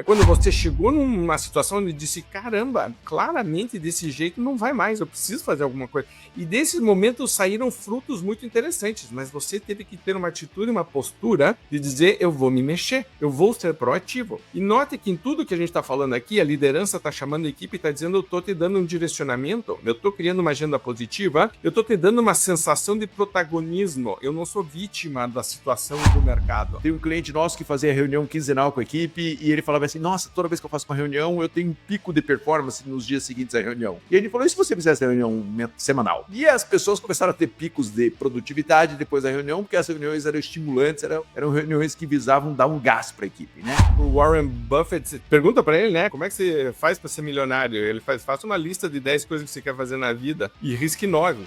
quando você chegou numa situação onde disse, caramba, claramente desse jeito não vai mais, eu preciso fazer alguma coisa. E desses momentos saíram frutos muito interessantes, mas você teve que ter uma atitude, uma postura de dizer, eu vou me mexer, eu vou ser proativo. E note que em tudo que a gente está falando aqui, a liderança está chamando a equipe e está dizendo, eu estou te dando um direcionamento, eu estou criando uma agenda positiva, eu estou te dando uma sensação de protagonismo, eu não sou vítima da situação do mercado. Tem um cliente nosso que fazia reunião quinzenal com a equipe e ele falava assim, nossa, toda vez que eu faço uma reunião, eu tenho um pico de performance nos dias seguintes à reunião. E ele falou, e se você fizesse reunião semanal? E as pessoas começaram a ter picos de produtividade depois da reunião, porque as reuniões eram estimulantes, eram reuniões que visavam dar um gás para a equipe, né? O Warren Buffett, pergunta para ele, né, como é que você faz para ser milionário? Ele faça uma lista de 10 coisas que você quer fazer na vida e risque 9.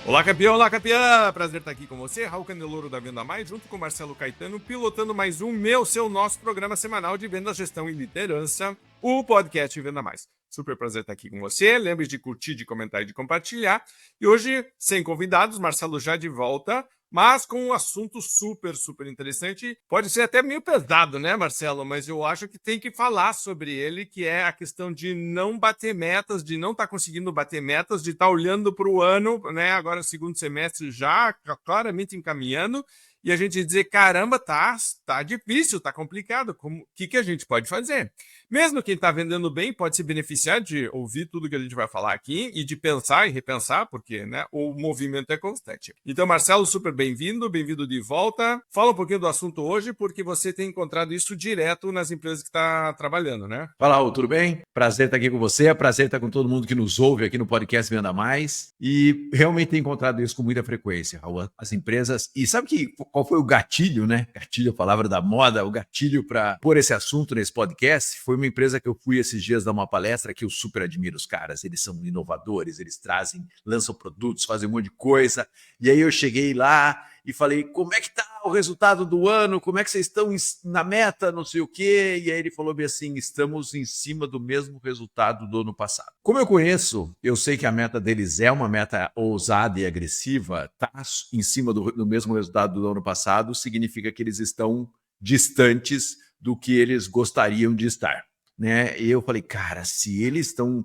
Olá, campeão! Olá, campeã! Prazer estar aqui com você, Raul Candeloro da Venda Mais, junto com Marcelo Caetano, pilotando mais um nosso programa semanal de Venda, Gestão e Liderança, o podcast Venda Mais. Super prazer estar aqui com você, lembre de curtir, de comentar e de compartilhar. E hoje, sem convidados, Marcelo já de volta, mas com um assunto super interessante. Pode ser até meio pesado, né, Marcelo? Mas eu acho que tem que falar sobre ele, que é a questão de não bater metas, de não estar conseguindo bater metas, de estar olhando para o ano, né? Agora, segundo semestre já claramente encaminhando, e a gente dizer, caramba, tá difícil, tá complicado, o que a gente pode fazer? Mesmo quem está vendendo bem pode se beneficiar de ouvir tudo que a gente vai falar aqui e de pensar e repensar, porque, né, o movimento é constante. Então, Marcelo, super bem-vindo de volta. Fala um pouquinho do assunto hoje, porque você tem encontrado isso direto nas empresas que está trabalhando, né? Fala, Raul, tudo bem? Prazer estar aqui com você, é prazer estar com todo mundo que nos ouve aqui no podcast Venda Mais, e realmente tenho encontrado isso com muita frequência, Raul. As empresas, e sabe qual foi o gatilho, né? Gatilho, a palavra da moda, o gatilho para pôr esse assunto nesse podcast foi uma empresa que eu fui esses dias dar uma palestra que eu super admiro os caras. Eles são inovadores, eles lançam produtos, fazem um monte de coisa. E aí eu cheguei lá e falei, como é que tá o resultado do ano? Como é que vocês estão na meta, não sei o quê? E aí ele falou bem assim, estamos em cima do mesmo resultado do ano passado. Como eu conheço, eu sei que a meta deles é uma meta ousada e agressiva, tá em cima do mesmo resultado do ano passado, significa que eles estão distantes do que eles gostariam de estar, né? E eu falei, cara, se eles estão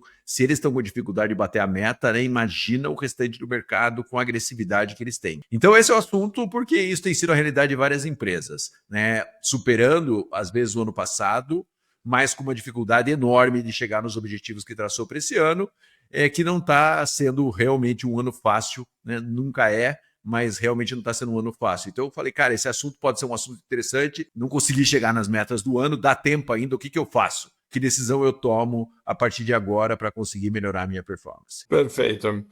com dificuldade de bater a meta, né, imagina o restante do mercado com a agressividade que eles têm. Então esse é o assunto, porque isso tem sido a realidade de várias empresas, né? Superando, às vezes, o ano passado, mas com uma dificuldade enorme de chegar nos objetivos que traçou para esse ano, que não está sendo realmente um ano fácil, né? Nunca é, mas realmente não está sendo um ano fácil. Então eu falei, cara, esse assunto pode ser um assunto interessante, não consegui chegar nas metas do ano, dá tempo ainda, o que eu faço? Que decisão eu tomo a partir de agora para conseguir melhorar a minha performance? Perfeito.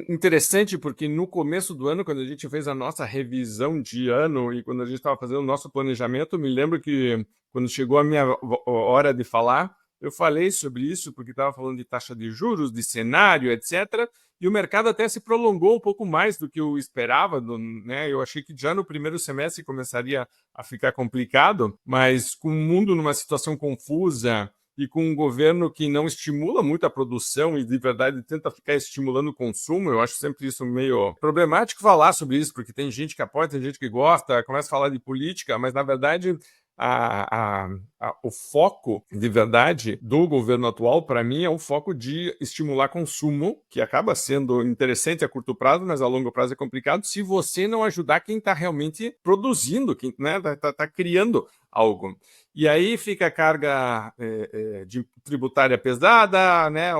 Interessante, porque no começo do ano, quando a gente fez a nossa revisão de ano e quando a gente estava fazendo o nosso planejamento, me lembro que quando chegou a minha hora de falar, eu falei sobre isso, porque estava falando de taxa de juros, de cenário, etc. E o mercado até se prolongou um pouco mais do que eu esperava, né? Eu achei que já no primeiro semestre começaria a ficar complicado, mas com o mundo numa situação confusa e com um governo que não estimula muito a produção e, de verdade, tenta ficar estimulando o consumo, eu acho sempre isso meio problemático falar sobre isso, porque tem gente que apoia, tem gente que gosta, começa a falar de política, mas, na verdade, o foco, de verdade, do governo atual, para mim, é um foco de estimular consumo, que acaba sendo interessante a curto prazo, mas a longo prazo é complicado, se você não ajudar quem está realmente produzindo, quem está criando algo. E aí fica a carga de tributária pesada, né?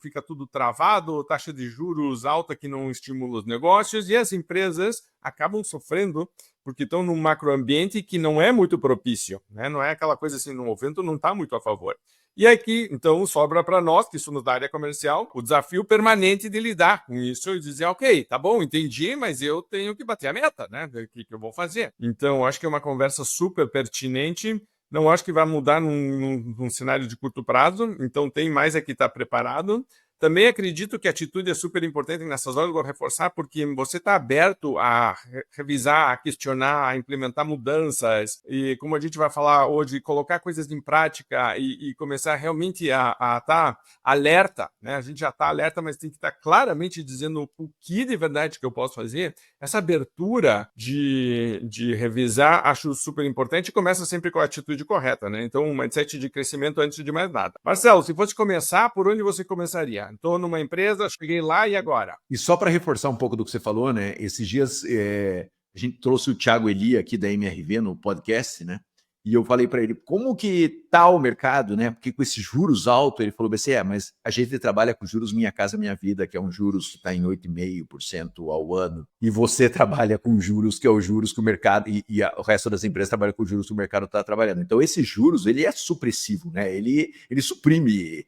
Fica tudo travado, taxa de juros alta que não estimula os negócios, e as empresas acabam sofrendo porque estão num macroambiente que não é muito propício, né? Não é aquela coisa assim, o vento não está muito a favor. E aqui, então, sobra para nós, que somos da área comercial, o desafio permanente de lidar com isso e dizer, ok, tá bom, entendi, mas eu tenho que bater a meta, né? O que eu vou fazer? Então, acho que é uma conversa super pertinente. Não acho que vai mudar num cenário de curto prazo, então tem mais é que estar preparado. Também acredito que a atitude é super importante nessas horas, vou reforçar, porque você está aberto a revisar, a questionar, a implementar mudanças, e como a gente vai falar hoje, colocar coisas em prática e começar realmente a estar alerta, né? A gente já está alerta, mas tem que estar claramente dizendo o que de verdade que eu posso fazer. Essa abertura de revisar, acho super importante, e começa sempre com a atitude correta, né? Então, um mindset de crescimento antes de mais nada. Marcelo, se fosse começar, por onde você começaria? Estou numa empresa, cheguei lá e agora? E só para reforçar um pouco do que você falou, né? Esses dias a gente trouxe o Thiago Eli aqui da MRV no podcast, né? E eu falei para ele, como que tá o mercado, né? Porque com esses juros altos, ele falou, BC, mas a gente trabalha com juros Minha Casa Minha Vida, que é um juros que está em 8,5% ao ano, e você trabalha com juros que é os juros que o mercado, o resto das empresas trabalha com juros que o mercado está trabalhando. Então, esses juros, ele é supressivo, né? Ele suprime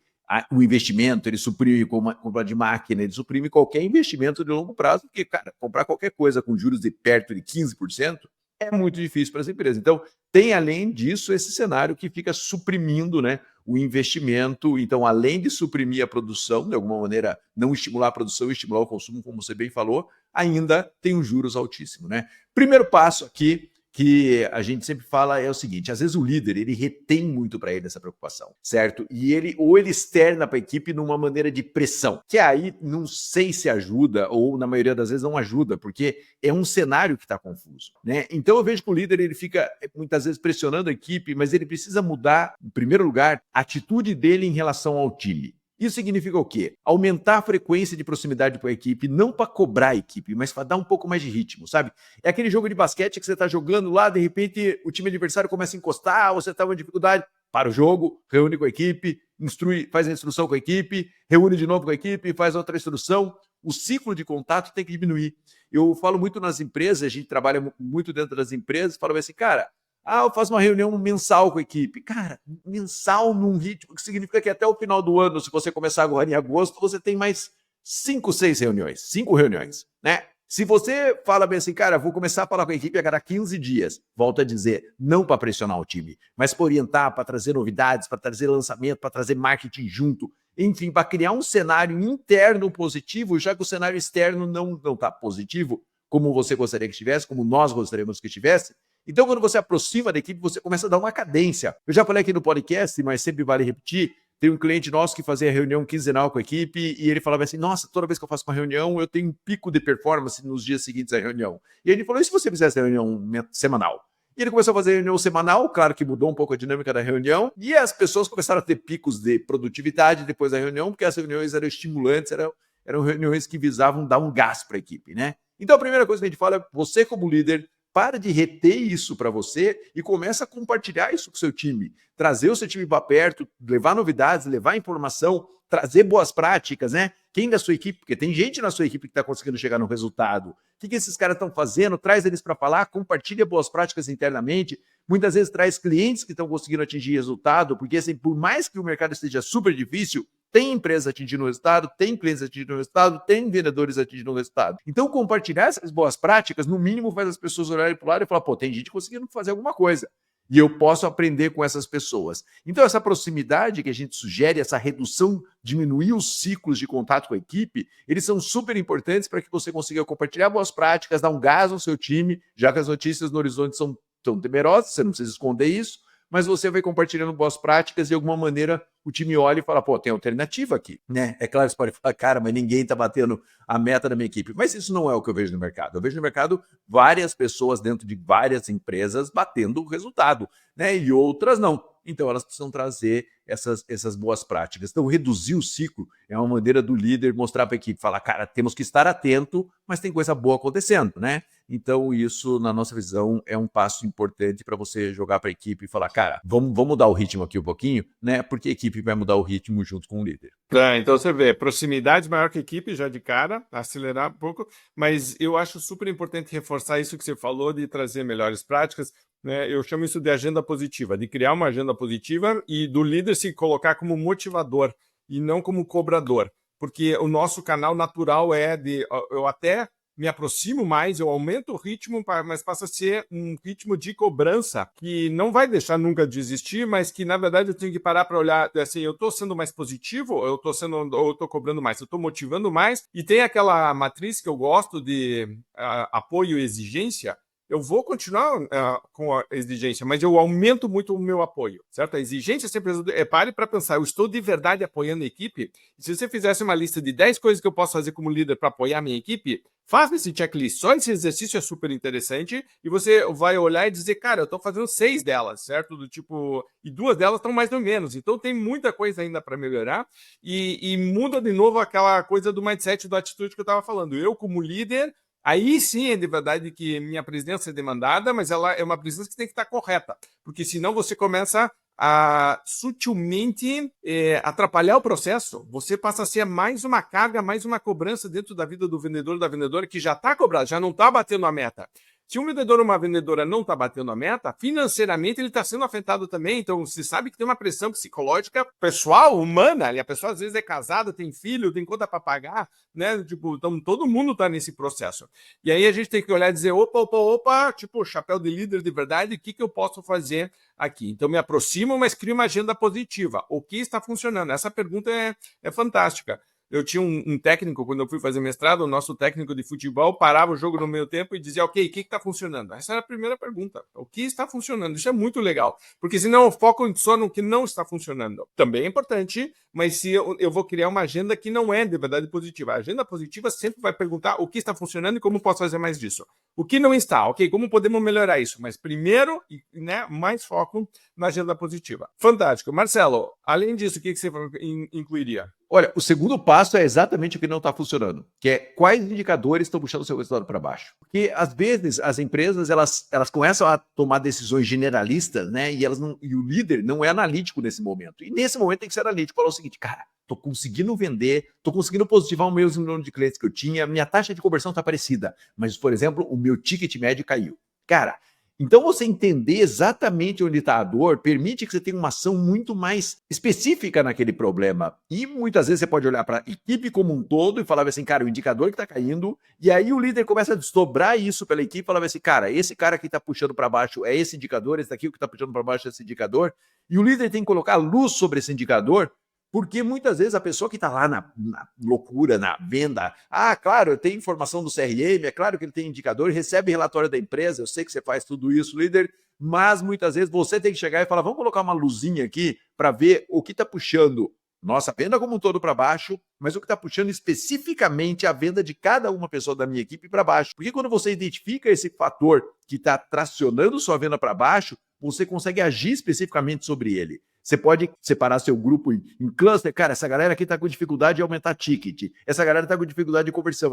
o investimento, ele suprime compra de máquina, ele suprime qualquer investimento de longo prazo, porque, cara, comprar qualquer coisa com juros de perto de 15% é muito difícil para as empresas. Então, tem, além disso, esse cenário que fica suprimindo, né, o investimento. Então, além de suprimir a produção, de alguma maneira, não estimular a produção e estimular o consumo, como você bem falou, ainda tem os juros altíssimos, né? Primeiro passo aqui que a gente sempre fala é o seguinte, às vezes o líder, ele retém muito para ele essa preocupação, certo? E ele externa para a equipe numa maneira de pressão, que aí não sei se ajuda ou na maioria das vezes não ajuda, porque é um cenário que está confuso, né? Então eu vejo que o líder, ele fica muitas vezes pressionando a equipe, mas ele precisa mudar, em primeiro lugar, a atitude dele em relação ao time. Isso significa o quê? Aumentar a frequência de proximidade com a equipe, não para cobrar a equipe, mas para dar um pouco mais de ritmo, sabe? É aquele jogo de basquete que você está jogando lá, de repente o time adversário começa a encostar, você está com dificuldade, para o jogo, reúne com a equipe, faz a instrução com a equipe, reúne de novo com a equipe, faz outra instrução. O ciclo de contato tem que diminuir. Eu falo muito nas empresas, a gente trabalha muito dentro das empresas, falo assim, cara, eu faço uma reunião mensal com a equipe. Cara, mensal num ritmo que significa que até o final do ano, se você começar agora em agosto, você tem mais 5 reuniões, né? Se você fala bem assim, cara, vou começar a falar com a equipe a cada 15 dias, volto a dizer, não para pressionar o time, mas para orientar, para trazer novidades, para trazer lançamento, para trazer marketing junto, enfim, para criar um cenário interno positivo, já que o cenário externo não está positivo, como você gostaria que estivesse, como nós gostaríamos que estivesse. Então, quando você aproxima da equipe, você começa a dar uma cadência. Eu já falei aqui no podcast, mas sempre vale repetir, tem um cliente nosso que fazia reunião quinzenal com a equipe e ele falava assim, nossa, toda vez que eu faço uma reunião, eu tenho um pico de performance nos dias seguintes à reunião. E ele falou, e se você fizesse reunião semanal? E ele começou a fazer reunião semanal, claro que mudou um pouco a dinâmica da reunião, e as pessoas começaram a ter picos de produtividade depois da reunião, porque as reuniões eram estimulantes, eram reuniões que visavam dar um gás para a equipe, né? Então, a primeira coisa que a gente fala é, você como líder, para de reter isso para você e começa a compartilhar isso com o seu time. Trazer o seu time para perto, levar novidades, levar informação, trazer boas práticas, né? Quem da sua equipe, porque tem gente na sua equipe que está conseguindo chegar no resultado. O que esses caras estão fazendo? Traz eles para falar, compartilha boas práticas internamente. Muitas vezes traz clientes que estão conseguindo atingir resultado, porque assim, por mais que o mercado esteja super difícil, tem empresas atingindo o resultado, tem clientes atingindo o resultado, tem vendedores atingindo o resultado. Então, compartilhar essas boas práticas, no mínimo, faz as pessoas olharem para o lado e falar, pô, tem gente conseguindo fazer alguma coisa. E eu posso aprender com essas pessoas. Então, essa proximidade que a gente sugere, essa redução, diminuir os ciclos de contato com a equipe, eles são super importantes para que você consiga compartilhar boas práticas, dar um gás ao seu time, já que as notícias no horizonte são tão temerosas, você não precisa esconder isso, mas você vai compartilhando boas práticas e de alguma maneira o time olha e fala, pô, tem alternativa aqui, né? É claro que você pode falar, cara, mas ninguém está batendo a meta da minha equipe. Mas isso não é o que eu vejo no mercado. Eu vejo no mercado várias pessoas dentro de várias empresas batendo o resultado, né? E outras não. Então elas precisam trazer essas boas práticas. Então reduzir o ciclo é uma maneira do líder mostrar para a equipe, falar, cara, temos que estar atento, mas tem coisa boa acontecendo, né? Então isso, na nossa visão, é um passo importante para você jogar para a equipe e falar, cara, vamos mudar o ritmo aqui um pouquinho, né? Porque a equipe vai mudar o ritmo junto com o líder. Então você vê, proximidade maior que a equipe, já de cara, acelerar um pouco, mas eu acho super importante reforçar isso que você falou de trazer melhores práticas, né? Eu chamo isso de agenda positiva, de criar uma agenda positiva e do líder se colocar como motivador e não como cobrador, porque o nosso canal natural é de, eu até me aproximo mais, eu aumento o ritmo, mas passa a ser um ritmo de cobrança que não vai deixar nunca de existir, mas que, na verdade, eu tenho que parar para olhar, assim, eu estou sendo mais positivo, ou eu estou cobrando mais, eu estou motivando mais, e tem aquela matriz que eu gosto de apoio e exigência. Eu vou continuar com a exigência, mas eu aumento muito o meu apoio, certo? A exigência sempre pare para pensar, eu estou de verdade apoiando a equipe? E se você fizesse uma lista de 10 coisas que eu posso fazer como líder para apoiar a minha equipe, faça esse checklist. Só esse exercício é super interessante e você vai olhar e dizer, cara, eu estou fazendo 6 delas, certo? Do tipo, e 2 delas estão mais ou menos. Então tem muita coisa ainda para melhorar e muda de novo aquela coisa do mindset, da atitude que eu estava falando. Eu, como líder, aí sim é de verdade que minha presença é demandada, mas ela é uma presença que tem que estar correta, porque senão você começa a sutilmente atrapalhar o processo. Você passa a ser mais uma carga, mais uma cobrança dentro da vida do vendedor, da vendedora, que já está cobrado, já não está batendo a meta. Se um vendedor ou uma vendedora não está batendo a meta, financeiramente ele está sendo afetado também. Então, você sabe que tem uma pressão psicológica pessoal, humana. E a pessoa às vezes é casada, tem filho, tem conta para pagar, né? Tipo, então todo mundo está nesse processo. E aí a gente tem que olhar e dizer, opa, tipo, chapéu de líder de verdade, o que eu posso fazer aqui? Então, me aproximo, mas crio uma agenda positiva. O que está funcionando? Essa pergunta é fantástica. Eu tinha um técnico, quando eu fui fazer mestrado, o nosso técnico de futebol parava o jogo no meio tempo e dizia, ok, o que está funcionando? Essa era a primeira pergunta. O que está funcionando? Isso é muito legal, porque senão eu foco só no que não está funcionando. Também é importante, mas se eu vou criar uma agenda que não é de verdade positiva. A agenda positiva sempre vai perguntar o que está funcionando e como posso fazer mais disso. O que não está, ok, como podemos melhorar isso? Mas primeiro, né, mais foco na agenda positiva. Fantástico. Marcelo, além disso, o que você incluiria? Olha, o segundo passo é exatamente o que não está funcionando, que é quais indicadores estão puxando o seu resultado para baixo. Porque, às vezes, as empresas elas começam a tomar decisões generalistas, né? E o líder não é analítico nesse momento. E nesse momento tem que ser analítico. Falar o seguinte, cara, estou conseguindo vender, estou conseguindo positivar o mesmo número de clientes que eu tinha, minha taxa de conversão está parecida, mas, por exemplo, o meu ticket médio caiu. Cara, então você entender exatamente onde está a dor permite que você tenha uma ação muito mais específica naquele problema. E muitas vezes você pode olhar para a equipe como um todo e falar assim, cara, o indicador que está caindo, e aí o líder começa a desdobrar isso pela equipe e falar assim, cara, esse cara que está puxando para baixo é esse indicador, esse daqui que está puxando para baixo é esse indicador, e o líder tem que colocar luz sobre esse indicador, porque muitas vezes a pessoa que está lá na loucura, na venda, claro, eu tenho informação do CRM, é claro que ele tem indicador, recebe relatório da empresa, eu sei que você faz tudo isso, líder, mas muitas vezes você tem que chegar e falar, vamos colocar uma luzinha aqui para ver o que está puxando nossa venda como um todo para baixo, mas o que está puxando especificamente a venda de cada uma pessoa da minha equipe para baixo. Porque quando você identifica esse fator que está tracionando sua venda para baixo, você consegue agir especificamente sobre ele. Você pode separar seu grupo em cluster. Cara, essa galera aqui está com dificuldade de aumentar ticket. Essa galera está com dificuldade de conversão.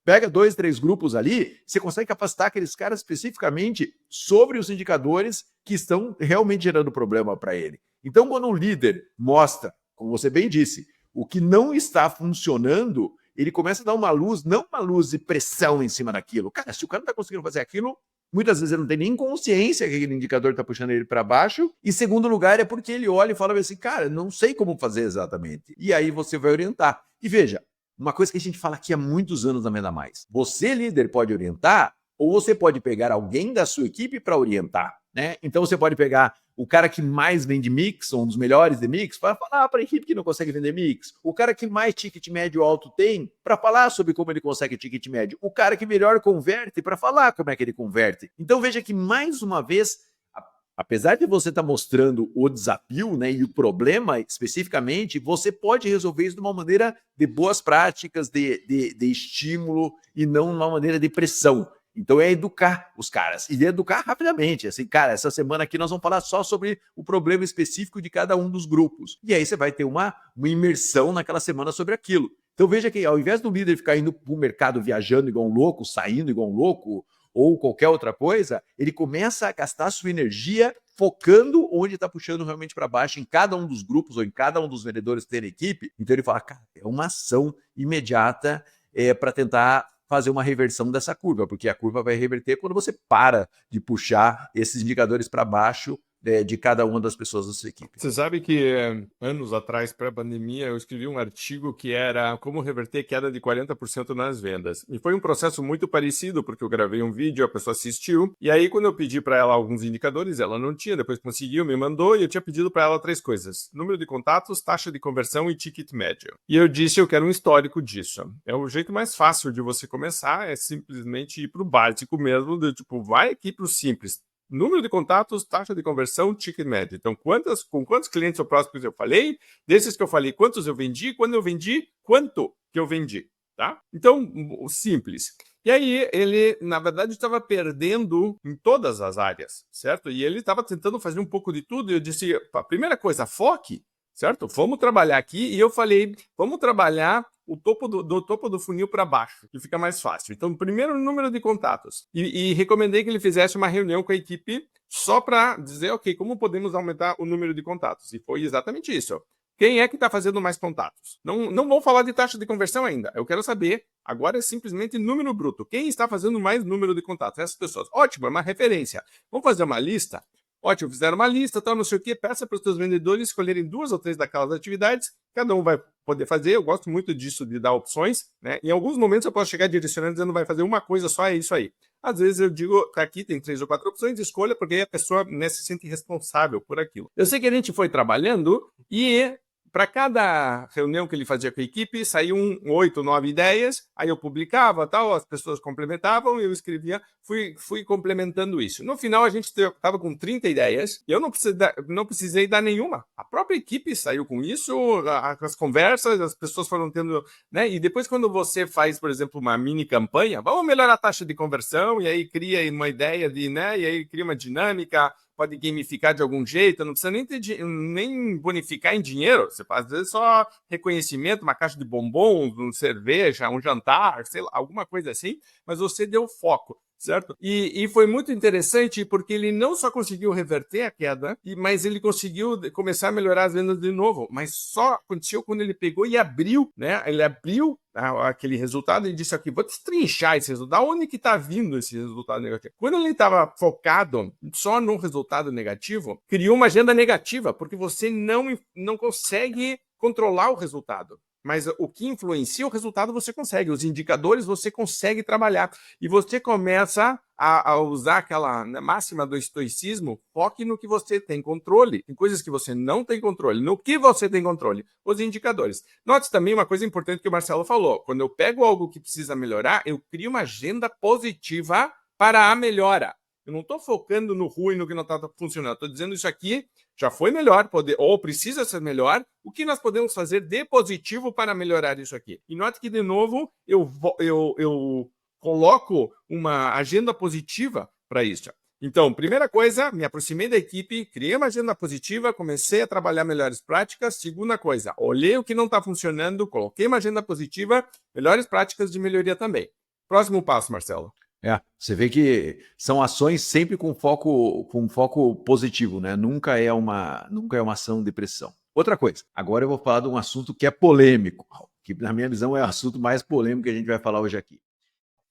Pega 2, 3 grupos ali, você consegue capacitar aqueles caras especificamente sobre os indicadores que estão realmente gerando problema para ele. Então, quando um líder mostra, como você bem disse, o que não está funcionando, ele começa a dar uma luz, não uma luz de pressão em cima daquilo. Cara, se o cara não está conseguindo fazer aquilo, muitas vezes ele não tem nem consciência que aquele indicador está puxando ele para baixo. E segundo lugar é porque ele olha e fala assim, cara, não sei como fazer exatamente. E aí você vai orientar. E veja, uma coisa que a gente fala aqui há muitos anos na Venda Mais. Você, líder, pode orientar ou você pode pegar alguém da sua equipe para orientar, né? Então você pode pegar o cara que mais vende mix, um dos melhores de mix, para falar para a equipe que não consegue vender mix. O cara que mais ticket médio alto tem, para falar sobre como ele consegue ticket médio. O cara que melhor converte, para falar como é que ele converte. Então veja que, mais uma vez, apesar de você estar mostrando o desafio, né, e o problema especificamente, você pode resolver isso de uma maneira de boas práticas, de estímulo, e não de uma maneira de pressão. Então é educar os caras, e educar rapidamente, assim, cara, essa semana aqui nós vamos falar só sobre o problema específico de cada um dos grupos, e aí você vai ter uma imersão naquela semana sobre aquilo. Então veja que ao invés do líder ficar indo para o mercado viajando igual um louco, saindo igual um louco, ou qualquer outra coisa, ele começa a gastar sua energia focando onde está puxando realmente para baixo, em cada um dos grupos, ou em cada um dos vendedores que tem na equipe. Então ele fala, cara, é uma ação imediata para tentar fazer uma reversão dessa curva, porque a curva vai reverter quando você para de puxar esses indicadores para baixo de cada uma das pessoas da sua equipe. Você sabe que anos atrás, pré-pandemia, eu escrevi um artigo que era como reverter queda de 40% nas vendas. E foi um processo muito parecido, porque eu gravei um vídeo, a pessoa assistiu, e aí quando eu pedi para ela alguns indicadores, ela não tinha, depois conseguiu, me mandou, e eu tinha pedido para ela 3 coisas: número de contatos, taxa de conversão e ticket médio. E eu disse, eu quero um histórico disso. É o jeito mais fácil de você começar, é simplesmente ir para o básico mesmo, de, tipo, vai aqui para o simples. Número de contatos, taxa de conversão, ticket médio. Então, com quantos clientes ou próximos eu falei? Desses que eu falei, quantos eu vendi? Quando eu vendi, quanto que eu vendi? Tá? Então, simples. E aí, ele, na verdade, estava perdendo em todas as áreas, certo? E ele estava tentando fazer um pouco de tudo. E eu disse, a primeira coisa, foque, certo? Vamos trabalhar aqui. E eu falei, vamos trabalhar o topo do funil para baixo, que fica mais fácil. Então, primeiro, o número de contatos. E recomendei que ele fizesse uma reunião com a equipe só para dizer, ok, como podemos aumentar o número de contatos? E foi exatamente isso. Quem é que está fazendo mais contatos? Não vou falar de taxa de conversão ainda. Eu quero saber, agora é simplesmente número bruto. Quem está fazendo mais número de contatos? Essas pessoas. Ótimo, é uma referência. Vamos fazer uma lista? Ótimo, fizeram uma lista, tal, não sei o quê, peça para os seus vendedores escolherem 2 ou 3 daquelas atividades, cada um vai poder fazer. Eu gosto muito disso, de dar opções, né? Em alguns momentos eu posso chegar direcionando dizendo vai fazer uma coisa só, é isso aí. Às vezes eu digo, aqui tem 3 ou 4 opções, escolha, porque aí a pessoa, né, se sente responsável por aquilo. Eu sei que a gente foi trabalhando e para cada reunião que ele fazia com a equipe, saíam 8, 9 ideias, aí eu publicava, tal, as pessoas complementavam, eu escrevia, fui complementando isso. No final, a gente estava com 30 ideias, e eu não precisei dar nenhuma. A própria equipe saiu com isso, as conversas, as pessoas foram tendo, né? E depois, quando você faz, por exemplo, uma mini campanha, vamos melhorar a taxa de conversão, e aí cria uma ideia de, né? E aí cria uma dinâmica, pode gamificar de algum jeito, não precisa nem bonificar em dinheiro, você faz às vezes só reconhecimento, uma caixa de bombons, uma cerveja, um jantar, sei lá, alguma coisa assim, mas você deu foco, certo? E foi muito interessante porque ele não só conseguiu reverter a queda, mas ele conseguiu começar a melhorar as vendas de novo, mas só aconteceu quando ele pegou e abriu, né? Ele abriu aquele resultado e disse aqui, vou destrinchar esse resultado, onde que está vindo esse resultado negativo? Quando ele estava focado só no resultado negativo, criou uma agenda negativa, porque você não consegue controlar o resultado. Mas o que influencia o resultado você consegue, os indicadores você consegue trabalhar. E você começa a usar aquela máxima do estoicismo, foque no que você tem controle. Tem coisas que você não tem controle. No que você tem controle? Os indicadores. Note também uma coisa importante que o Marcelo falou. Quando eu pego algo que precisa melhorar, eu crio uma agenda positiva para a melhora. Eu não estou focando no ruim, no que não está funcionando. Estou dizendo isso aqui já foi melhor, ou precisa ser melhor. O que nós podemos fazer de positivo para melhorar isso aqui? E note que, de novo, eu coloco uma agenda positiva para isso. Então, primeira coisa, me aproximei da equipe, criei uma agenda positiva, comecei a trabalhar melhores práticas. Segunda coisa, olhei o que não está funcionando, coloquei uma agenda positiva, melhores práticas de melhoria também. Próximo passo, Marcelo. Você vê que são ações sempre com foco positivo, né? Nunca é uma ação de pressão. Outra coisa, agora eu vou falar de um assunto que é polêmico, que na minha visão é o assunto mais polêmico que a gente vai falar hoje aqui.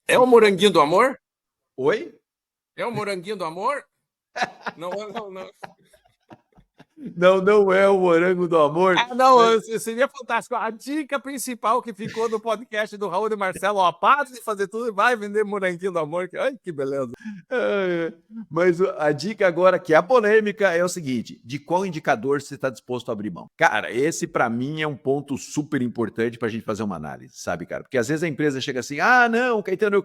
É o moranguinho do amor? Oi? É o moranguinho do amor? Não. Não é o morango do amor. Não, seria fantástico. A dica principal que ficou do podcast do Raul e Marcelo, ó, para de fazer tudo e vai vender moranguinho do amor. Ai, que beleza. Mas a dica agora, que é a polêmica, é o seguinte: de qual indicador você está disposto a abrir mão? Cara, esse para mim é um ponto super importante para a gente fazer uma análise, sabe, cara? Porque às vezes a empresa chega assim, não, Caetano,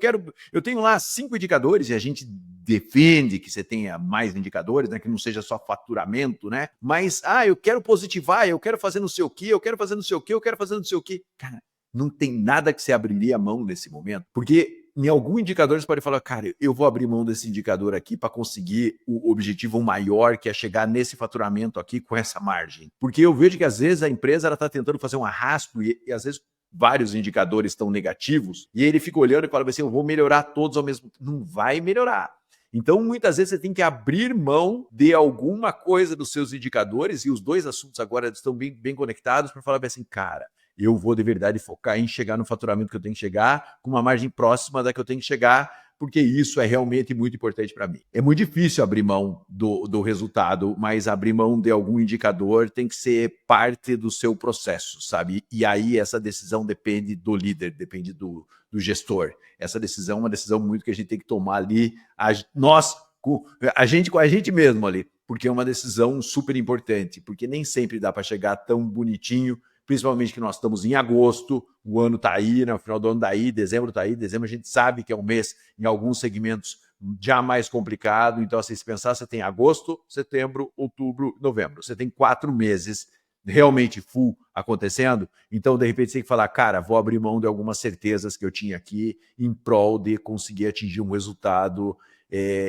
eu tenho lá 5 indicadores, e a gente defende que você tenha mais indicadores, né? Que não seja só faturamento, né? Mas, eu quero positivar, eu quero fazer não sei o quê, eu quero fazer não sei o quê, eu quero fazer não sei o quê. Cara, não tem nada que você abriria a mão nesse momento, porque em algum indicador você pode falar, cara, eu vou abrir mão desse indicador aqui para conseguir o objetivo maior, que é chegar nesse faturamento aqui com essa margem. Porque eu vejo que às vezes a empresa está tentando fazer um arrasto e às vezes vários indicadores estão negativos e ele fica olhando e fala assim, eu vou melhorar todos ao mesmo tempo. Não vai melhorar. Então, muitas vezes você tem que abrir mão de alguma coisa dos seus indicadores, e os dois assuntos agora estão bem conectados, para falar assim, cara, eu vou de verdade focar em chegar no faturamento que eu tenho que chegar, com uma margem próxima da que eu tenho que chegar, porque isso é realmente muito importante para mim. É muito difícil abrir mão do resultado, mas abrir mão de algum indicador tem que ser parte do seu processo, sabe? E aí essa decisão depende do líder, depende do gestor. Essa decisão é uma decisão muito que a gente tem que tomar ali, a gente com a gente mesmo ali, porque é uma decisão super importante, porque nem sempre dá para chegar tão bonitinho, principalmente que nós estamos em agosto, o ano está aí, né? O final do ano está aí, dezembro está aí, dezembro a gente sabe que é um mês, em alguns segmentos, já mais complicado, então assim, se pensar, você tem agosto, setembro, outubro, novembro, você tem 4 meses realmente full acontecendo, então de repente você tem que falar, cara, vou abrir mão de algumas certezas que eu tinha aqui em prol de conseguir atingir um resultado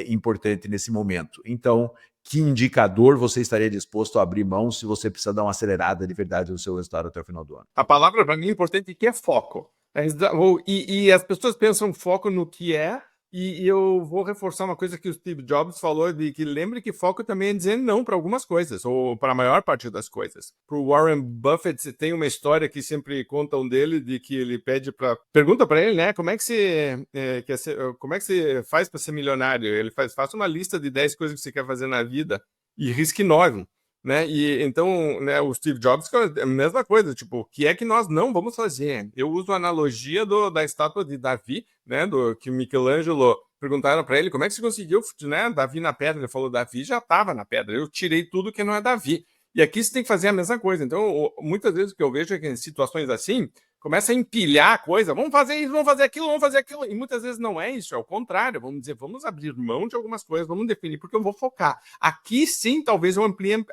importante nesse momento. Então, que indicador você estaria disposto a abrir mão se você precisa dar uma acelerada de verdade no seu resultado até o final do ano? A palavra para mim é importante, que é foco. E as pessoas pensam foco no que é, e eu vou reforçar uma coisa que o Steve Jobs falou, de que lembre que foco também é dizer não para algumas coisas, ou para a maior parte das coisas. Para o Warren Buffett, tem uma história que sempre contam dele, de que ele pergunta para ele, né, como é que você faz para ser milionário? Ele faça uma lista de 10 coisas que você quer fazer na vida e risque 9. Né? E então, né, o Steve Jobs é a mesma coisa, tipo, o que é que nós não vamos fazer? Eu uso a analogia da estátua de Davi, né, que o Michelangelo perguntaram para ele como é que você conseguiu, né, Davi na pedra. Ele falou, Davi já estava na pedra, eu tirei tudo que não é Davi. E aqui você tem que fazer a mesma coisa. Então, muitas vezes o que eu vejo é que em situações assim, começa a empilhar a coisa, vamos fazer isso, vamos fazer aquilo, e muitas vezes não é isso, é o contrário, vamos dizer, vamos abrir mão de algumas coisas, vamos definir, porque eu vou focar. Aqui sim, talvez eu amplie,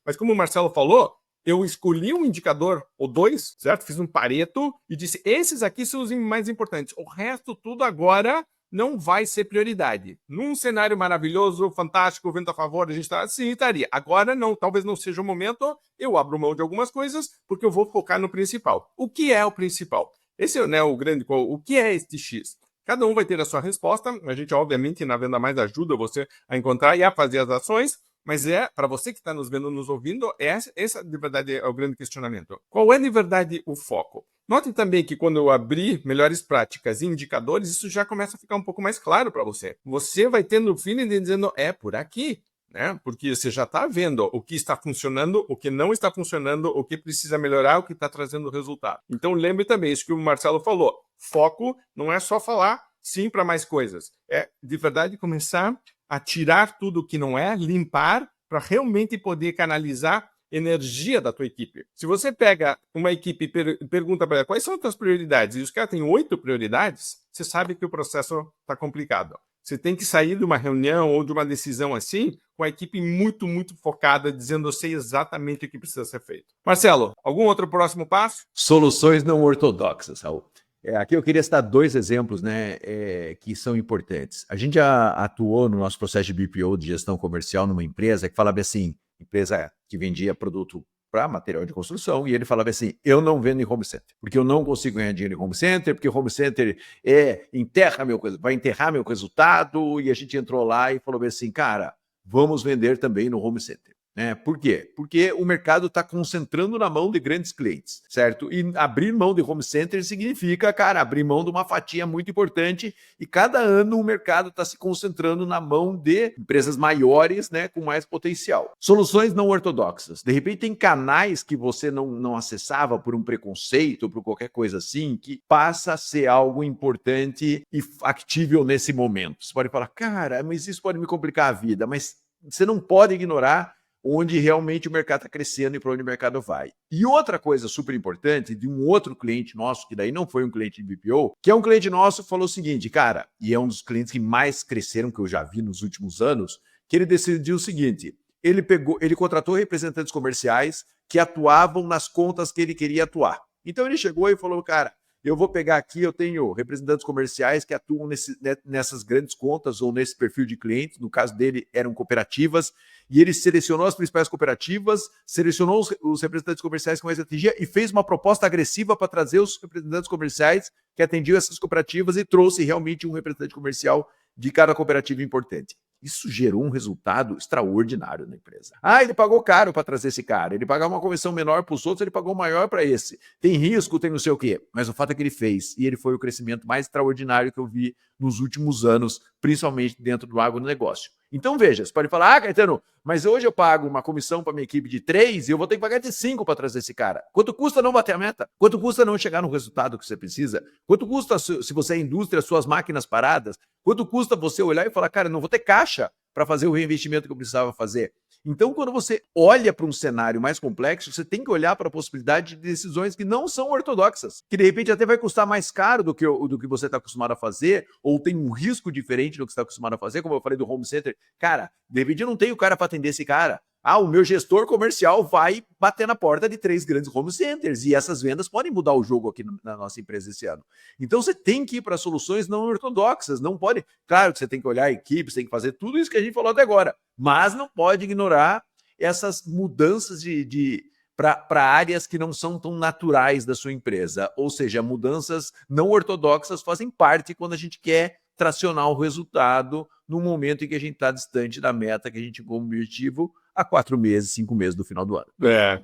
mas como o Marcelo falou, eu escolhi um indicador, ou 2, certo? Fiz um Pareto e disse, esses aqui são os mais importantes, o resto tudo agora não vai ser prioridade. Num cenário maravilhoso, fantástico, vento a favor, a gente estaria. Agora não, talvez não seja o momento, eu abro mão de algumas coisas, porque eu vou focar no principal. O que é o principal? Esse é, né, o grande, o que é este X? Cada um vai ter a sua resposta, a gente obviamente na Venda Mais ajuda você a encontrar e a fazer as ações, mas para você que está nos vendo, nos ouvindo, essa de verdade é o grande questionamento. Qual é de verdade o foco? Notem também que quando eu abrir melhores práticas e indicadores, isso já começa a ficar um pouco mais claro para você. Você vai tendo o feeling de dizendo, é por aqui, né? Porque você já está vendo o que está funcionando, o que não está funcionando, o que precisa melhorar, o que está trazendo resultado. Então lembre também isso que o Marcelo falou. Foco não é só falar sim para mais coisas. É de verdade começar a tirar tudo que não é, limpar, para realmente poder canalizar energia da tua equipe. Se você pega uma equipe e pergunta para ela quais são as tuas prioridades, e os caras têm 8 prioridades, você sabe que o processo está complicado. Você tem que sair de uma reunião ou de uma decisão assim, com a equipe muito, muito focada, dizendo eu sei exatamente o que precisa ser feito. Marcelo, algum outro próximo passo? Soluções não ortodoxas, Raul. Aqui eu queria citar 2 exemplos, né, que são importantes. A gente já atuou no nosso processo de BPO, de gestão comercial, numa empresa que falava assim, empresa que vendia produto para material de construção, e ele falava assim, eu não vendo em home center, porque eu não consigo ganhar dinheiro em home center, porque home center vai enterrar meu resultado, e a gente entrou lá e falou assim, cara, vamos vender também no home center. Por quê? Porque o mercado está concentrando na mão de grandes clientes, certo? E abrir mão de home center significa, cara, abrir mão de uma fatia muito importante e cada ano o mercado está se concentrando na mão de empresas maiores, né, com mais potencial. Soluções não ortodoxas. De repente tem canais que você não acessava por um preconceito ou por qualquer coisa assim, que passa a ser algo importante e factível nesse momento. Você pode falar, cara, mas isso pode me complicar a vida, mas você não pode ignorar onde realmente o mercado está crescendo e para onde o mercado vai. E outra coisa super importante, de um outro cliente nosso, que daí não foi um cliente de BPO, que é um cliente nosso, falou o seguinte, cara, e é um dos clientes que mais cresceram, que eu já vi nos últimos anos, que ele decidiu o seguinte, ele contratou representantes comerciais que atuavam nas contas que ele queria atuar. Então ele chegou e falou, cara, eu vou pegar aqui, eu tenho representantes comerciais que atuam nessas grandes contas ou nesse perfil de clientes, no caso dele eram cooperativas, e ele selecionou as principais cooperativas, selecionou os representantes comerciais que mais atingia e fez uma proposta agressiva para trazer os representantes comerciais que atendiam essas cooperativas e trouxe realmente um representante comercial de cada cooperativa importante. Isso gerou um resultado extraordinário na empresa. Ah, ele pagou caro para trazer esse cara, ele pagava uma comissão menor para os outros, ele pagou maior para esse. Tem risco, tem não sei o quê. Mas o fato é que ele fez, e ele foi o crescimento mais extraordinário que eu vi nos últimos anos, principalmente dentro do agronegócio. Então, veja, você pode falar, Caetano, mas hoje eu pago uma comissão para minha equipe de 3 e eu vou ter que pagar de 5 para trazer esse cara. Quanto custa não bater a meta? Quanto custa não chegar no resultado que você precisa? Quanto custa, se você é indústria, suas máquinas paradas? Quanto custa você olhar e falar, cara, não vou ter caixa para fazer o reinvestimento que eu precisava fazer? Então, quando você olha para um cenário mais complexo, você tem que olhar para a possibilidade de decisões que não são ortodoxas, que de repente até vai custar mais caro do que você está acostumado a fazer, ou tem um risco diferente do que você está acostumado a fazer, como eu falei do home center. Cara, de repente eu não tenho cara para atender esse cara. Ah, o meu gestor comercial vai bater na porta de 3 grandes home centers e essas vendas podem mudar o jogo aqui na nossa empresa esse ano. Então você tem que ir para soluções não ortodoxas, não pode... Claro que você tem que olhar a equipe, você tem que fazer tudo isso que a gente falou até agora, mas não pode ignorar essas mudanças para áreas que não são tão naturais da sua empresa. Ou seja, mudanças não ortodoxas fazem parte quando a gente quer tracionar o resultado no momento em que a gente está distante da meta que a gente como objetivo há 4 meses, 5 meses do final do ano.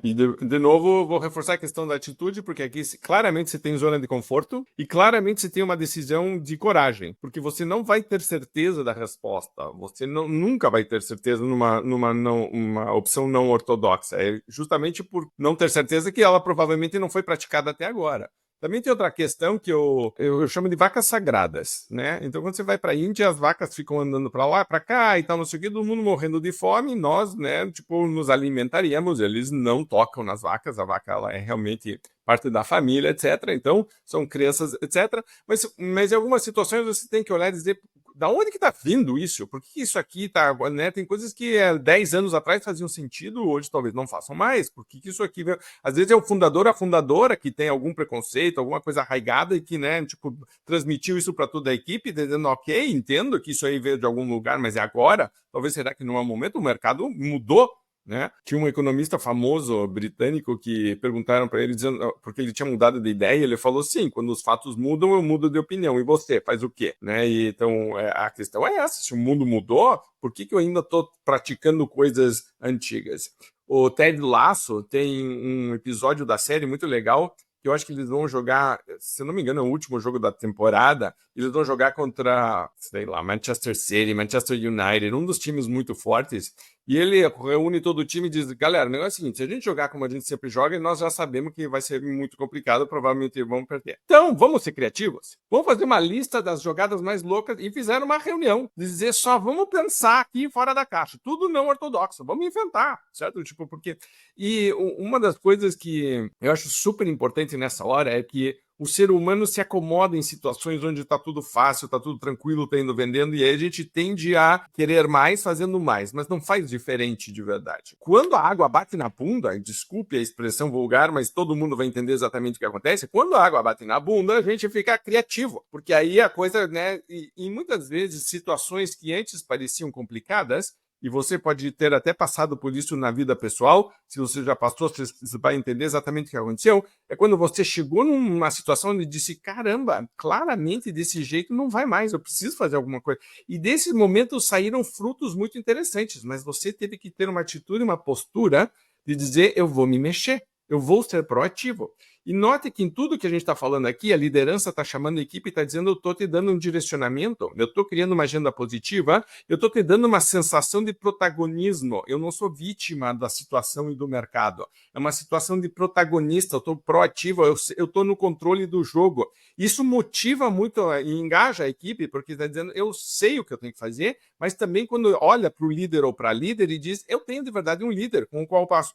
E de novo, vou reforçar a questão da atitude, porque aqui claramente você tem zona de conforto e claramente você tem uma decisão de coragem, porque você não vai ter certeza da resposta, você nunca vai ter certeza uma opção não ortodoxa, é justamente por não ter certeza que ela provavelmente não foi praticada até agora. Também tem outra questão que eu chamo de vacas sagradas, né? Então, quando você vai para a Índia, as vacas ficam andando para lá, para cá e tal, não sei o quê, todo mundo morrendo de fome, nós, né, tipo, nos alimentaríamos, eles não tocam nas vacas, a vaca, ela é realmente parte da família, etc. Então, são crianças, etc. Mas em algumas situações você tem que olhar e dizer, da onde que tá vindo isso? Por que isso aqui tá, né? Tem coisas que 10 anos atrás faziam sentido, hoje talvez não façam mais. Por que isso aqui... Às vezes é o fundador, a fundadora que tem algum preconceito, alguma coisa arraigada e que, né, tipo, transmitiu isso para toda a equipe, dizendo, ok, entendo que isso aí veio de algum lugar, mas é agora? Talvez será que não é o momento? O mercado mudou, né? Tinha um economista famoso britânico que perguntaram para ele, dizendo, porque ele tinha mudado de ideia, ele falou, sim, quando os fatos mudam, eu mudo de opinião, e você faz o quê? Né? E, então, a questão é essa, se o mundo mudou, por que eu ainda estou praticando coisas antigas? O Ted Lasso tem um episódio da série muito legal, que eu acho que eles vão jogar, se eu não me engano, é o último jogo da temporada, eles vão jogar contra, sei lá, Manchester City, Manchester United, um dos times muito fortes, e ele reúne todo o time e diz, galera, o negócio é o seguinte, se a gente jogar como a gente sempre joga, nós já sabemos que vai ser muito complicado, provavelmente vamos perder. Então, vamos ser criativos, vamos fazer uma lista das jogadas mais loucas, e fizeram uma reunião, dizer só, vamos pensar aqui fora da caixa, tudo não ortodoxo, vamos inventar, certo? Tipo, porque... E uma das coisas que eu acho super importante nessa hora é que o ser humano se acomoda em situações onde está tudo fácil, está tudo tranquilo, está indo vendendo, e aí a gente tende a querer mais fazendo mais, mas não faz diferente de verdade. Quando a água bate na bunda, desculpe a expressão vulgar, mas todo mundo vai entender exatamente o que acontece, quando a água bate na bunda, a gente fica criativo, porque aí a coisa, né, e muitas vezes situações que antes pareciam complicadas, e você pode ter até passado por isso na vida pessoal, se você já passou, você vai entender exatamente o que aconteceu, é quando você chegou numa situação onde disse, caramba, claramente desse jeito não vai mais, eu preciso fazer alguma coisa. E desse momento saíram frutos muito interessantes, mas você teve que ter uma atitude, uma postura de dizer, eu vou me mexer, eu vou ser proativo. E note que em tudo que a gente está falando aqui, a liderança está chamando a equipe e está dizendo, eu estou te dando um direcionamento, eu estou criando uma agenda positiva, eu estou te dando uma sensação de protagonismo, eu não sou vítima da situação e do mercado, é uma situação de protagonista, eu estou proativo, eu estou no controle do jogo. Isso motiva muito e engaja a equipe, porque está dizendo, eu sei o que eu tenho que fazer, mas também quando olha para o líder ou para a líder e diz, eu tenho de verdade um líder com o qual eu passo.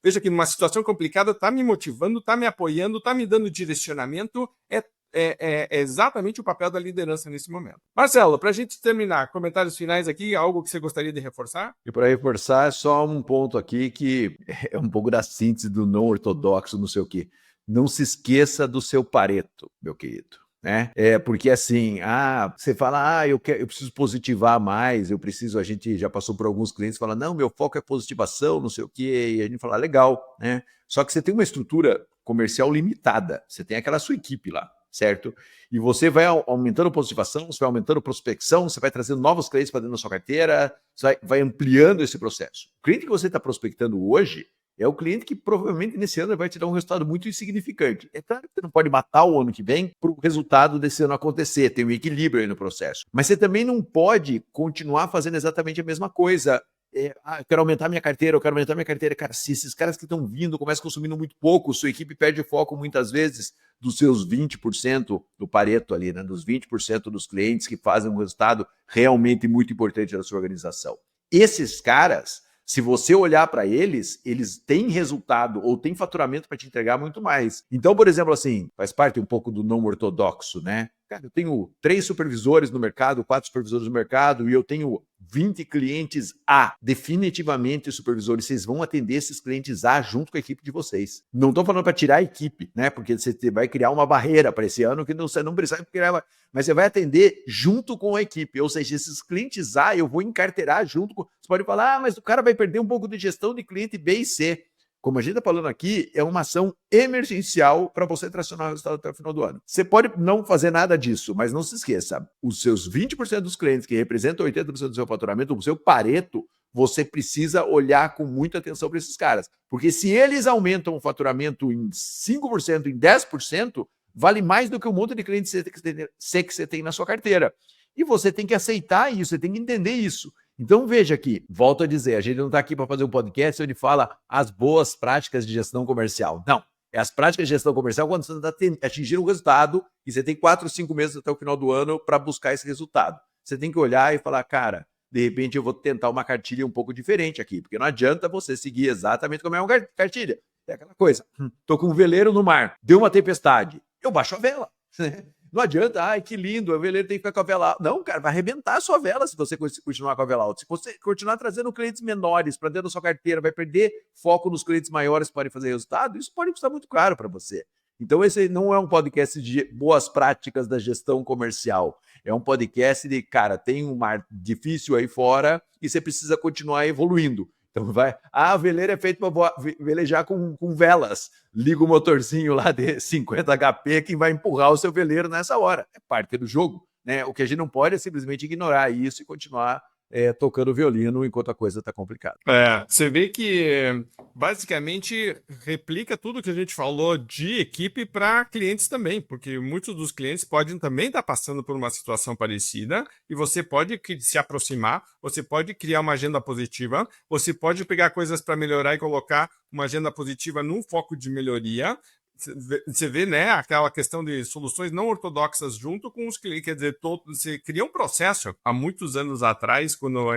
Veja que numa situação complicada está me motivando, está me apoiando, está me dando direcionamento, é exatamente o papel da liderança nesse momento. Marcelo, para a gente terminar, comentários finais aqui, algo que você gostaria de reforçar? E para reforçar, é só um ponto aqui que é um pouco da síntese do não ortodoxo, não sei o quê. Não se esqueça do seu Pareto, meu querido. Né? Porque assim, você fala, eu preciso positivar mais, a gente já passou por alguns clientes que falam, não, meu foco é positivação, não sei o quê, e a gente fala, legal, né? Só que você tem uma estrutura comercial limitada, você tem aquela sua equipe lá. certo? E você vai aumentando positivação, você vai aumentando prospecção, você vai trazendo novos clientes para dentro da sua carteira, você vai ampliando esse processo. O cliente que você está prospectando hoje é o cliente que provavelmente nesse ano vai te dar um resultado muito insignificante. É claro que você não pode matar o ano que vem para o resultado desse ano acontecer, tem um equilíbrio aí no processo. Mas você também não pode continuar fazendo exatamente a mesma coisa. Eu quero aumentar minha carteira, eu quero aumentar minha carteira. Cara, se esses caras que estão vindo começam consumindo muito pouco, sua equipe perde foco muitas vezes dos seus 20% do Pareto ali, né? Dos 20% dos clientes que fazem um resultado realmente muito importante da sua organização. Esses caras, se você olhar para eles, eles têm resultado ou têm faturamento para te entregar muito mais. Então, por exemplo, assim, faz parte um pouco do não ortodoxo, né? Cara, eu tenho 3 supervisores no mercado, 4 supervisores no mercado, e eu tenho 20 clientes A. Definitivamente, supervisores, vocês vão atender esses clientes A junto com a equipe de vocês. Não estou falando para tirar a equipe, né? Porque você vai criar uma barreira para esse ano que você não precisa criar, mas você vai atender junto com a equipe. Ou seja, esses clientes A eu vou encarteirar junto com. Você pode falar, mas o cara vai perder um pouco de gestão de cliente B e C. Como a gente está falando aqui, é uma ação emergencial para você tracionar o resultado até o final do ano. Você pode não fazer nada disso, mas não se esqueça, os seus 20% dos clientes que representam 80% do seu faturamento, o seu Pareto, você precisa olhar com muita atenção para esses caras. Porque se eles aumentam o faturamento em 5%, em 10%, vale mais do que um monte de clientes C que você tem na sua carteira. E você tem que aceitar isso, você tem que entender isso. Então veja aqui, volto a dizer, a gente não está aqui para fazer um podcast onde fala as boas práticas de gestão comercial. Não, é as práticas de gestão comercial quando você está atingindo um resultado e você tem 4 ou 5 meses até o final do ano para buscar esse resultado. Você tem que olhar e falar, cara, de repente eu vou tentar uma cartilha um pouco diferente aqui, porque não adianta você seguir exatamente como é uma cartilha. É aquela coisa, tô com um veleiro no mar, deu uma tempestade, eu baixo a vela. Não adianta, ai, que lindo, o veleiro tem que ficar com a vela alta. Não, cara, vai arrebentar a sua vela se você continuar com a vela alta. Se você continuar trazendo clientes menores para dentro da sua carteira, vai perder foco nos clientes maiores que podem fazer resultado, isso pode custar muito caro para você. Então, esse não é um podcast de boas práticas da gestão comercial. É um podcast de, cara, tem um mar difícil aí fora e você precisa continuar evoluindo. Então vai, o veleiro é feito para velejar com velas. Liga o motorzinho lá de 50 HP que vai empurrar o seu veleiro nessa hora. É parte do jogo, né? O que a gente não pode é simplesmente ignorar isso e continuar tocando violino enquanto a coisa está complicada. Você vê que basicamente replica tudo que a gente falou de equipe para clientes também, porque muitos dos clientes podem também estar passando por uma situação parecida e você pode se aproximar, você pode criar uma agenda positiva, você pode pegar coisas para melhorar e colocar uma agenda positiva num foco de melhoria. Você vê, né, aquela questão de soluções não ortodoxas junto com os clientes, quer dizer, você cria um processo. Há muitos anos atrás, quando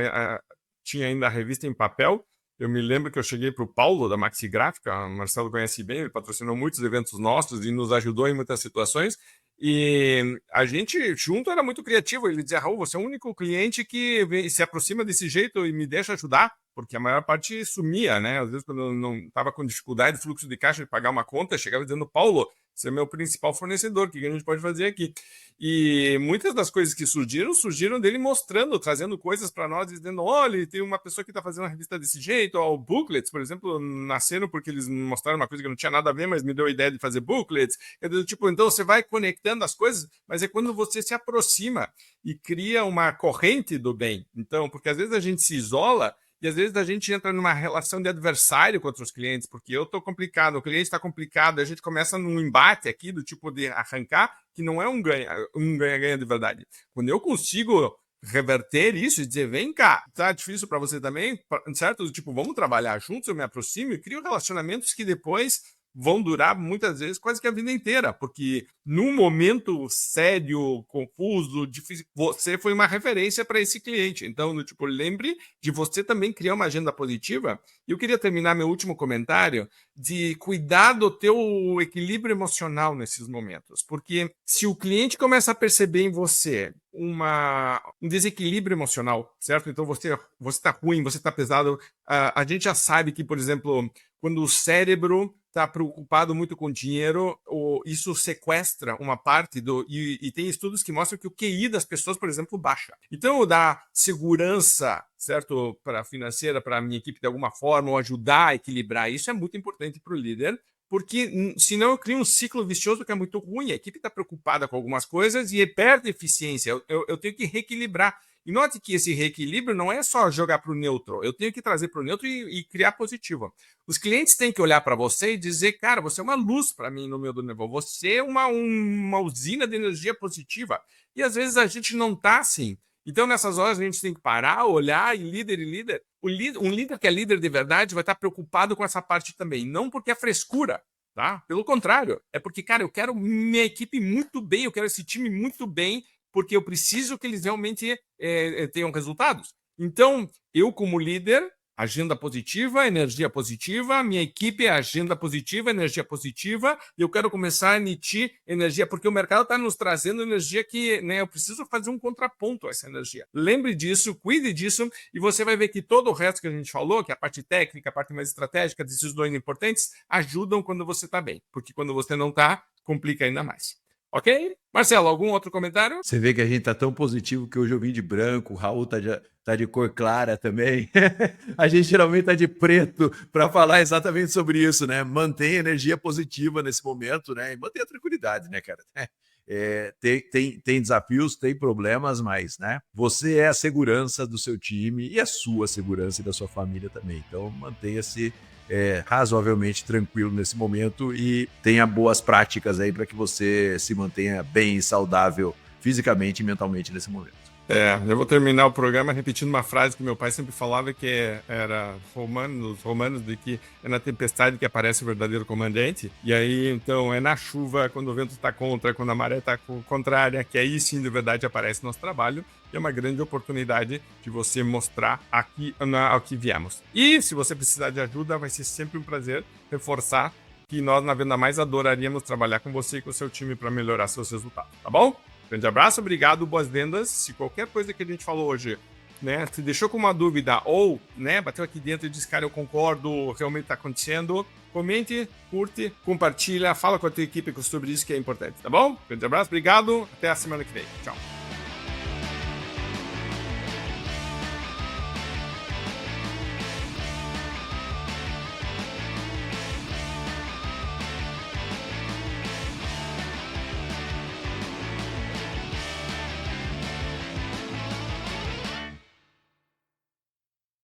tinha ainda a revista em papel, eu me lembro que eu cheguei para o Paulo, da Maxi Gráfica, o Marcelo conhece bem, ele patrocinou muitos eventos nossos e nos ajudou em muitas situações, e a gente junto era muito criativo. Ele dizia, Raul, você é o único cliente que se aproxima desse jeito e me deixa ajudar, porque a maior parte sumia, né? Às vezes, quando eu não estava com dificuldade de fluxo de caixa de pagar uma conta, chegava dizendo, Paulo, você é meu principal fornecedor, o que a gente pode fazer aqui? E muitas das coisas que surgiram dele mostrando, trazendo coisas para nós, dizendo, olha, tem uma pessoa que está fazendo uma revista desse jeito, ó, booklets, por exemplo, nasceram porque eles mostraram uma coisa que não tinha nada a ver, mas me deu a ideia de fazer booklets. Tipo, então você vai conectando as coisas, mas é quando você se aproxima e cria uma corrente do bem. Então, porque às vezes a gente se isola e às vezes a gente entra numa relação de adversário com outros clientes, porque eu estou complicado, o cliente está complicado, a gente começa num embate aqui do tipo de arrancar, que não é um ganha-ganha de verdade. Quando eu consigo reverter isso e dizer, vem cá, tá difícil para você também, certo? Tipo, vamos trabalhar juntos, eu me aproximo e crio relacionamentos que depois vão durar muitas vezes quase que a vida inteira, porque num momento sério, confuso, difícil, você foi uma referência para esse cliente. Então, tipo, lembre de você também criar uma agenda positiva. E eu queria terminar meu último comentário de cuidar do teu equilíbrio emocional nesses momentos, porque se o cliente começa a perceber em você um desequilíbrio emocional, certo? Então você está ruim, você está pesado. A gente já sabe que, por exemplo, quando o cérebro está preocupado muito com dinheiro, isso sequestra uma parte e tem estudos que mostram que o QI das pessoas, por exemplo, baixa. Então, dar segurança, certo, para financeira, para a minha equipe de alguma forma, ou ajudar a equilibrar isso é muito importante para o líder, porque senão eu crio um ciclo vicioso que é muito ruim. A equipe está preocupada com algumas coisas e perde eficiência. Eu tenho que reequilibrar. E note que esse reequilíbrio não é só jogar para o neutro. Eu tenho que trazer para o neutro e criar positivo. Os clientes têm que olhar para você e dizer, cara, você é uma luz para mim no meu do nível. Você é uma usina de energia positiva. E às vezes a gente não está assim. Então, nessas horas, a gente tem que parar, olhar e líder. Um líder que é líder de verdade vai estar preocupado com essa parte também. Não porque é frescura, tá? Pelo contrário. É porque, cara, eu quero minha equipe muito bem, eu quero esse time muito bem, porque eu preciso que eles realmente tenham resultados. Então, eu como líder, agenda positiva, energia positiva, minha equipe é agenda positiva, energia positiva, e eu quero começar a emitir energia, porque o mercado está nos trazendo energia que, né, eu preciso fazer um contraponto a essa energia. Lembre disso, cuide disso, e você vai ver que todo o resto que a gente falou, que é a parte técnica, a parte mais estratégica, desses dois importantes, ajudam quando você está bem, porque quando você não está, complica ainda mais. Ok? Marcelo, algum outro comentário? Você vê que a gente tá tão positivo que hoje eu vim de branco, o Raul tá de cor clara também. A gente geralmente tá de preto para falar exatamente sobre isso, né? Mantenha energia positiva nesse momento, né? E mantenha a tranquilidade, né, cara? Tem desafios, tem problemas, mas, né? Você é a segurança do seu time e a sua segurança e da sua família também. Então, mantenha-se razoavelmente tranquilo nesse momento e tenha boas práticas aí para que você se mantenha bem e saudável fisicamente e mentalmente nesse momento. Eu vou terminar o programa repetindo uma frase que meu pai sempre falava, que era romanos, de que é na tempestade que aparece o verdadeiro comandante. E aí, então, é na chuva, quando o vento está contra, quando a maré está contrária, que aí sim, de verdade, aparece nosso trabalho. E é uma grande oportunidade de você mostrar ao que viemos. E se você precisar de ajuda, vai ser sempre um prazer reforçar que nós, na Venda Mais, adoraríamos trabalhar com você e com o seu time para melhorar seus resultados, tá bom? Grande abraço, obrigado, boas vendas. Se qualquer coisa que a gente falou hoje, né, te deixou com uma dúvida ou, né, bateu aqui dentro e disse, cara, eu concordo, realmente está acontecendo, comente, curte, compartilha, fala com a tua equipe sobre isso que é importante, tá bom? Grande abraço, obrigado, até a semana que vem. Tchau.